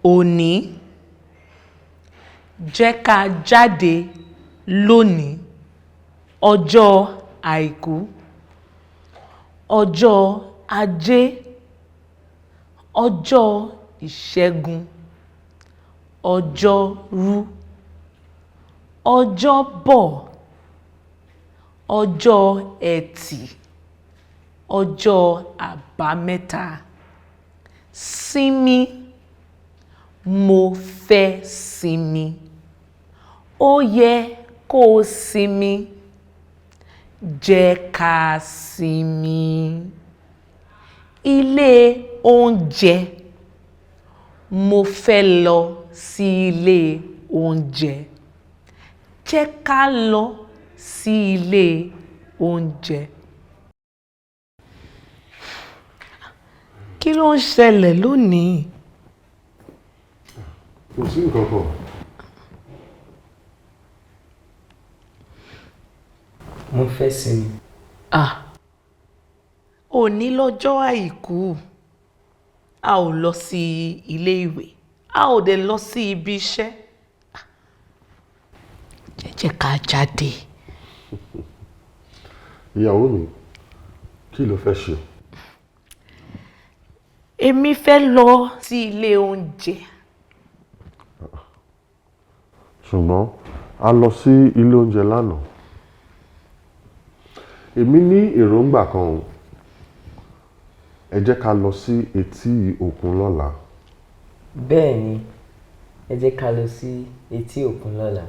òní, jẹ́ ká jáde lónìí, ọjọ́ àìkú, ọjọ́ ajé, ọjọ́ ìṣẹ́gun, ọjọ́rú, ọjọ́bọ̀, ọjọ́ ẹtì, ọjọ́ àbámẹ́ta. Sinmi, mo fẹ́ sinmi. Ó yẹ kó o sinmi. Jẹ́ ká sinmi. Ilé oúnjẹ, mo fẹ́ lọ sí ilé oúnjẹ. Jẹ́ ká lọ sí ilé oúnjẹ. Kí ló ń ṣẹlẹ̀ lónìí? Kò sí nǹkan kan. Mo fẹ́ sinmi. Òní lọ́jọ́ àìkú, a ò lọ sí ilé ìwé, a ò dẹ̀ lọ sí ibi iṣẹ́. Jẹ́ ká jáde. Ìyàwó mi, kí ló fẹ́ ṣe? Èmi fẹ́ lọ sí ilé oúnjẹ. Ṣùgbọ́n a lọ sí ilé oúnjẹ lánàá. Èmi ní èròǹgbà kan o. Ẹ jẹ́ ká lọ sí etí òkun lọ́la. Bẹ́ẹ̀ ni, ẹ jẹ́ ká lọ sí etí òkun lọ́la.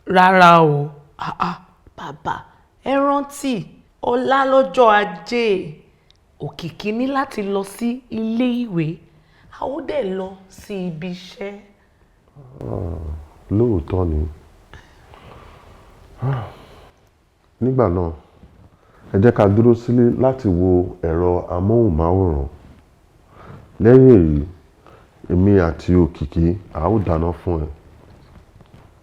Rárá o, bàbá, ẹ rántí ọ̀la lọ́jọ́ ajé. Òkìkí ní láti lọ sí ilé ìwé, a ó dẹ̀ lọ sí ibi iṣẹ́. Lóòótọ́ ni. Nígbà náà, ẹ jẹ́ ká dúró sílé láti wo ẹ̀rọ amóhùnmáwòrán. Lẹ́yìn èyí, èmi àti Òkìkí a ó dáná fún ẹ.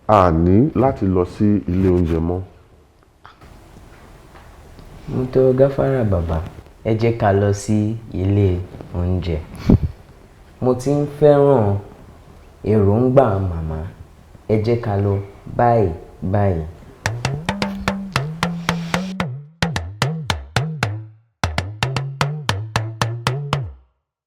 A ní láti lọ sí ilé oúnjẹ mọ́. Mo tọrọ gáfárà bàbá, ẹ jẹ́ ká lọ sí ilé oúnjẹ. Mo ti ń fẹ́ràn èròǹgbà màmá, ẹ jẹ́ ká lọ báyìí báyìí.